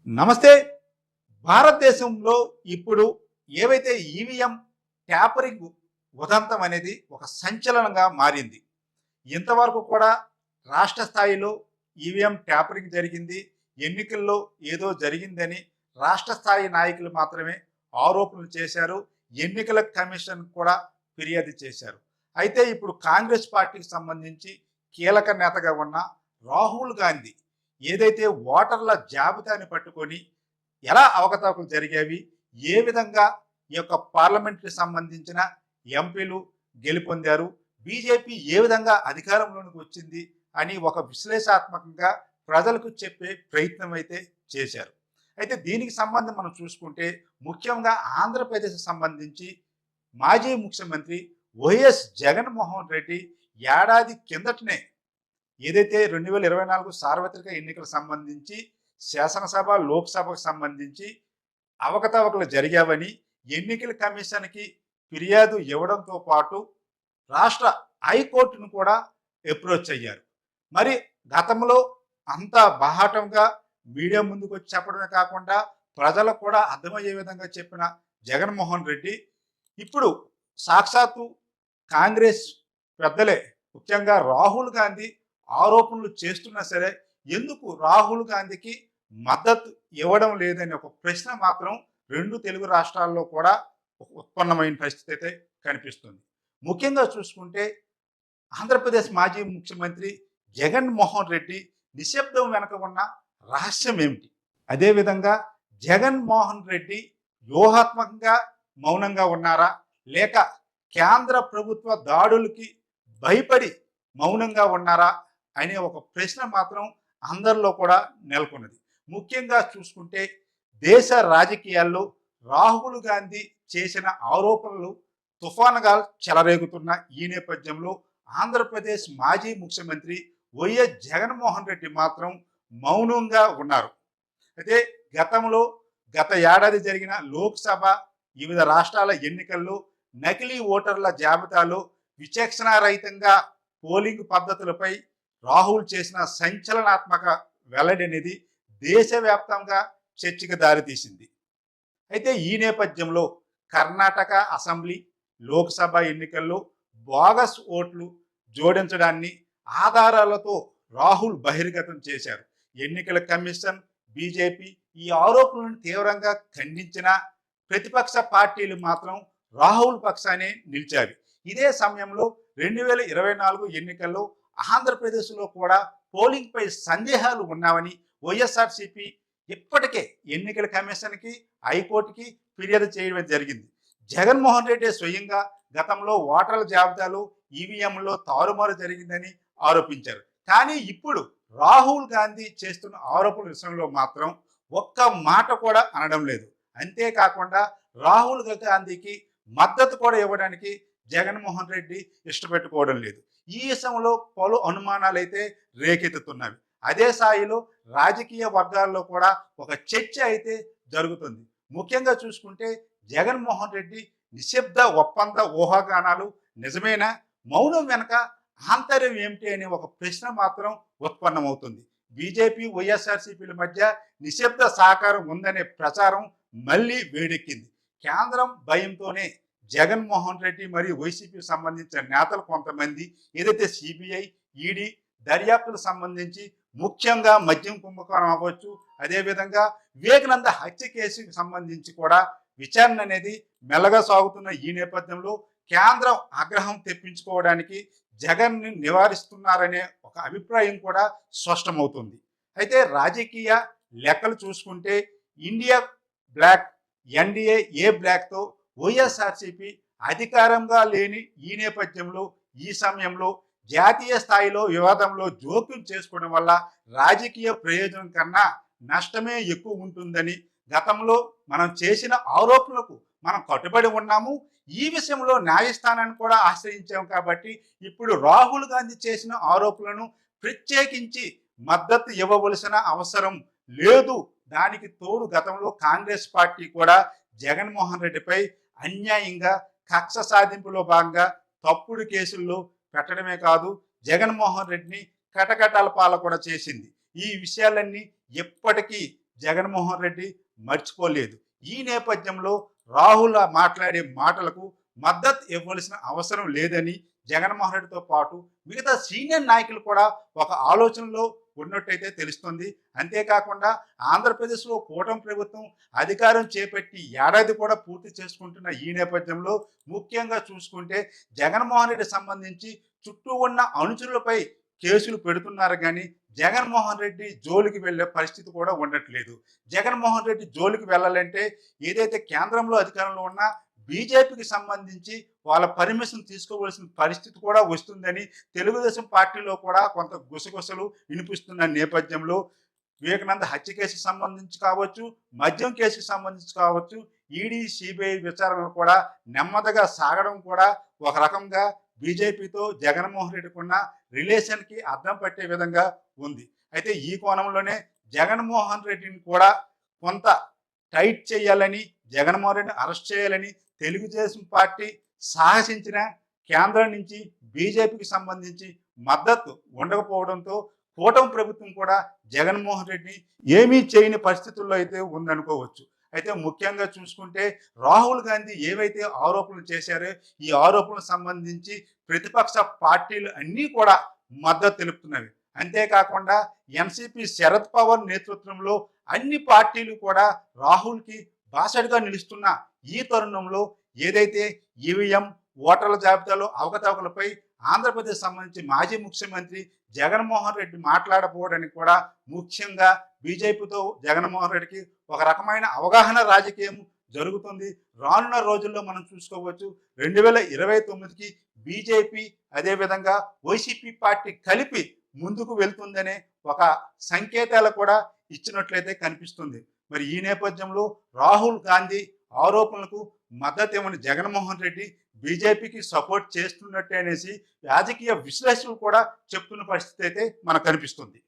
నమస్తే. భారతదేశంలో ఇప్పుడు ఏవైతే ఈవీఎం ట్యాపరింగ్ ఉదంతం అనేది ఒక సంచలనంగా మారింది. ఇంతవరకు కూడా రాష్ట్ర స్థాయిలో ఈవీఎం ట్యాపరింగ్ జరిగింది, ఎన్నికల్లో ఏదో జరిగిందని రాష్ట్ర స్థాయి నాయకులు మాత్రమే ఆరోపణలు చేశారు. ఎన్నికల కమిషన్ కూడా ఫిర్యాదు చేశారు. అయితే ఇప్పుడు కాంగ్రెస్ పార్టీకి సంబంధించి కీలక నేతగా ఉన్న రాహుల్ గాంధీ ఏదైతే ఓటర్ల జాబితాని పట్టుకొని ఎలా అవకతవకలు జరిగేవి, ఏ విధంగా ఈ యొక్క పార్లమెంట్కి సంబంధించిన ఎంపీలు గెలుపొందారు, బీజేపీ ఏ విధంగా అధికారంలోనికి వచ్చింది అని ఒక విశ్లేషాత్మకంగా ప్రజలకు చెప్పే ప్రయత్నం అయితే చేశారు. అయితే దీనికి సంబంధం మనం చూసుకుంటే ముఖ్యంగా ఆంధ్రప్రదేశ్ సంబంధించి మాజీ ముఖ్యమంత్రి వైఎస్ జగన్మోహన్ రెడ్డి ఏడాది కిందటనే ఏదైతే 2024 సార్వత్రిక ఎన్నికలకు సంబంధించి శాసనసభ, లోక్సభకు సంబంధించి అవకతవకలు జరిగావని ఎన్నికల కమిషన్కి ఫిర్యాదు ఇవ్వడంతో పాటు రాష్ట్ర హైకోర్టును కూడా అప్రోచ్ అయ్యారు. మరి గతంలో అంత బాహాటంగా మీడియా ముందుకు వచ్చి చెప్పడమే కాకుండా ప్రజలకు కూడా అర్థమయ్యే విధంగా చెప్పిన జగన్మోహన్ రెడ్డి ఇప్పుడు సాక్షాత్తు కాంగ్రెస్ పెద్దలే ముఖ్యంగా రాహుల్ గాంధీ ఆరోపణలు చేస్తున్నా సరే ఎందుకు రాహుల్ గాంధీకి మద్దతు ఇవ్వడం లేదనే ఒక ప్రశ్న మాత్రం రెండు తెలుగు రాష్ట్రాల్లో కూడా ఉత్పన్నమైన పరిస్థితి అయితే కనిపిస్తుంది. ముఖ్యంగా చూసుకుంటే ఆంధ్రప్రదేశ్ మాజీ ముఖ్యమంత్రి జగన్మోహన్ రెడ్డి నిశ్శబ్దం వెనక ఉన్న రహస్యం ఏమిటి? అదేవిధంగా జగన్మోహన్ రెడ్డి వ్యూహాత్మకంగా మౌనంగా ఉన్నారా, లేక కేంద్ర ప్రభుత్వ దాడులకి భయపడి మౌనంగా ఉన్నారా అనే ఒక ప్రశ్న మాత్రం అందరిలో కూడా నెలకొన్నది. ముఖ్యంగా చూసుకుంటే దేశ రాజకీయాల్లో రాహుల్ గాంధీ చేసిన ఆరోపణలు తుఫానుగా చెలరేగుతున్న ఈ నేపథ్యంలో ఆంధ్రప్రదేశ్ మాజీ ముఖ్యమంత్రి వైఎస్ జగన్మోహన్ రెడ్డి మాత్రం మౌనంగా ఉన్నారు. అయితే గత ఏడాది జరిగిన లోక్సభ, వివిధ రాష్ట్రాల ఎన్నికల్లో నకిలీ ఓటర్ల జాబితాలో విచక్షణారహితంగా పోలింగ్ పద్ధతులపై రాహుల్ చేసిన సంచలనాత్మక వెల్లడి అనేది దేశవ్యాప్తంగా చర్చకు దారితీసింది. అయితే ఈ నేపథ్యంలో కర్ణాటక అసెంబ్లీ, లోక్సభ ఎన్నికల్లో బోగస్ ఓట్లు జోడించడాన్ని ఆధారాలతో రాహుల్ బహిర్గతం చేశారు. ఎన్నికల కమిషన్, బీజేపీ ఈ ఆరోపణలను తీవ్రంగా ఖండించిన ప్రతిపక్ష పార్టీలు మాత్రం రాహుల్ పక్షానే నిలిచారు. ఇదే సమయంలో 2024 ఎన్నికల్లో ఆంధ్రప్రదేశ్లో కూడా పోలింగ్ పై సందేహాలు ఉన్నామని వైఎస్ఆర్సీపీ ఇప్పటికే ఎన్నికల కమిషన్కి, హైకోర్టుకి ఫిర్యాదు చేయడం జరిగింది. జగన్మోహన్ రెడ్డి స్వయంగా గతంలో ఓటర్ల జాబితాలో ఈవీఎంలో తారుమారు జరిగిందని ఆరోపించారు. కానీ ఇప్పుడు రాహుల్ గాంధీ చేస్తున్న ఆరోపణల విషయంలో మాత్రం ఒక్క మాట కూడా అనడం లేదు. అంతేకాకుండా రాహుల్ గాంధీకి మద్దతు కూడా ఇవ్వడానికి జగన్మోహన్ రెడ్డి ఇష్టపెట్టుకోవడం లేదు. ఈ విషయంలో పలు అనుమానాలు అయితే రేకెత్తుతున్నవి. అదే స్థాయిలో రాజకీయ వర్గాల్లో కూడా ఒక చర్చ అయితే జరుగుతుంది. ముఖ్యంగా చూసుకుంటే జగన్మోహన్ రెడ్డి నిశ్శబ్ద ఒప్పంద ఊహాగానాలు నిజమేనా, మౌనం వెనక ఆంతర్యం ఏమిటి అనే ఒక ప్రశ్న మాత్రం ఉత్పన్నమవుతుంది. బీజేపీ, వైఎస్ఆర్సీపీల మధ్య నిశ్శబ్ద సహకారం ఉందనే ప్రచారం మళ్ళీ వేడెక్కింది. కేంద్రం భయంతోనే జగన్మోహన్ రెడ్డి మరియు వైసీపీకి సంబంధించిన నేతలు కొంతమంది ఏదైతే సిబిఐ, ఈడీ దర్యాప్తులకు సంబంధించి ముఖ్యంగా మద్యం కుంభకోణం అవ్వచ్చు, అదేవిధంగా వివేకానంద హత్య కేసుకు సంబంధించి కూడా విచారణ అనేది మెల్లగా సాగుతున్న ఈ నేపథ్యంలో కేంద్రం ఆగ్రహం తెప్పించుకోవడానికి జగన్ని నివారిస్తున్నారనే ఒక అభిప్రాయం కూడా స్పష్టమవుతుంది. అయితే రాజకీయ లెక్కలు చూసుకుంటే ఇండియా బ్లాక్, ఎన్డీఏ ఏ బ్లాక్తో వైఎస్ఆర్సీపీ అధికారంగా లేని ఈ నేపథ్యంలో ఈ సమయంలో జాతీయ స్థాయిలో వివాదంలో జోక్యం చేసుకోవడం వల్ల రాజకీయ ప్రయోజనం కన్నా నష్టమే ఎక్కువ ఉంటుందని గతంలో మనం చేసిన ఆరోపణలకు మనం కట్టుబడి ఉన్నాము. ఈ విషయంలో న్యాయస్థానాన్ని కూడా ఆశ్రయించాము. కాబట్టి ఇప్పుడు రాహుల్ గాంధీ చేసిన ఆరోపణలను ప్రత్యేకించి మద్దతు ఇవ్వవలసిన అవసరం లేదు. దానికి తోడు గతంలో కాంగ్రెస్ పార్టీ కూడా జగన్మోహన్ రెడ్డిపై అన్యాయంగా కక్ష సాధింపులో భాగంగా తప్పుడు కేసుల్లో పెట్టడమే కాదు, జగన్మోహన్ రెడ్డిని కటకటాల పాల కూడా చేసింది. ఈ విషయాలన్నీ ఎప్పటికీ జగన్మోహన్ రెడ్డి మర్చిపోలేదు. ఈ నేపథ్యంలో రాహుల్ మాట్లాడే మాటలకు మద్దతు ఇవ్వాల్సిన అవసరం లేదని జగన్మోహన్ రెడ్డితో పాటు మిగతా సీనియర్ నాయకులు కూడా ఒక ఆలోచనలో ఉన్నట్టయితే తెలుస్తుంది. అంతేకాకుండా ఆంధ్రప్రదేశ్లో కూటమి ప్రభుత్వం అధికారం చేపట్టి ఏడాది కూడా పూర్తి చేసుకుంటున్న ఈ నేపథ్యంలో ముఖ్యంగా చూసుకుంటే జగన్మోహన్ రెడ్డి సంబంధించి చుట్టూ ఉన్న అనుచరులపై కేసులు పెడుతున్నారు కానీ జగన్మోహన్ రెడ్డి జోలికి వెళ్ళే పరిస్థితి కూడా ఉండట్లేదు. జగన్మోహన్ రెడ్డి జోలికి వెళ్ళాలంటే ఏదైతే కేంద్రంలో అధికారంలో ఉన్న బీజేపీకి సంబంధించి వాళ్ళ పర్మిషన్ తీసుకోవాల్సిన పరిస్థితి కూడా వస్తుందని తెలుగుదేశం పార్టీలో కూడా కొంత గుసగుసలు వినిపిస్తున్న నేపథ్యంలో వివేకానంద హత్య కేసుకు సంబంధించి కావచ్చు, మద్యం కేసుకు సంబంధించి కావచ్చు, ఈడీ సిబిఐ విచారణ కూడా నెమ్మదిగా సాగడం కూడా ఒక రకంగా బీజేపీతో జగన్మోహన్ రెడ్డికి ఉన్న రిలేషన్కి అద్దం పట్టే విధంగా ఉంది. అయితే ఈ కోణంలోనే జగన్మోహన్ రెడ్డిని కూడా కొంత టైట్ చేయాలని, జగన్మోహన్ రెడ్డిని అరెస్ట్ చేయాలని తెలుగుదేశం పార్టీ సాహసించిన కేంద్రం నుంచి బీజేపీకి సంబంధించి మద్దతు ఉండకపోవడంతో కూటమి ప్రభుత్వం కూడా జగన్మోహన్ రెడ్డిని ఏమీ చేయని పరిస్థితుల్లో అయితే ఉందనుకోవచ్చు. అయితే ముఖ్యంగా చూసుకుంటే రాహుల్ గాంధీ ఏవైతే ఆరోపణలు చేశారో ఈ ఆరోపణలకు సంబంధించి ప్రతిపక్ష పార్టీలు అన్నీ కూడా మద్దతు తెలుపుతున్నవి. అంతేకాకుండా ఎన్సీపీ శరద్ పవార్ నేతృత్వంలో అన్ని పార్టీలు కూడా రాహుల్కి బాసటగా నిలుస్తున్న ఈ తరుణంలో ఏదైతే ఈవీఎం ఓటర్ల జాబితాలో అవకతవకలపై ఆంధ్రప్రదేశ్ సంబంధించి మాజీ ముఖ్యమంత్రి జగన్మోహన్ రెడ్డి మాట్లాడకపోవడానికి కూడా ముఖ్యంగా బీజేపీతో జగన్మోహన్ రెడ్డికి ఒక రకమైన అవగాహన రాజకీయం జరుగుతుంది. రానున్న రోజుల్లో మనం చూసుకోవచ్చు 2029కి బీజేపీ అదేవిధంగా వైసీపీ పార్టీ కలిపి ముందుకు వెళ్తుందనే ఒక సంకేతాలు కూడా ఇచ్చినట్లయితే కనిపిస్తుంది. మరి ఈ నేపథ్యంలో రాహుల్ గాంధీ ఆరోపణలకు మద్దతు ఇవ్వని జగన్మోహన్ రెడ్డి బీజేపీకి సపోర్ట్ చేస్తున్నట్టే అనేసి రాజకీయ విశ్లేషకులు కూడా చెప్తున్న పరిస్థితి అయితే మనకు కనిపిస్తుంది.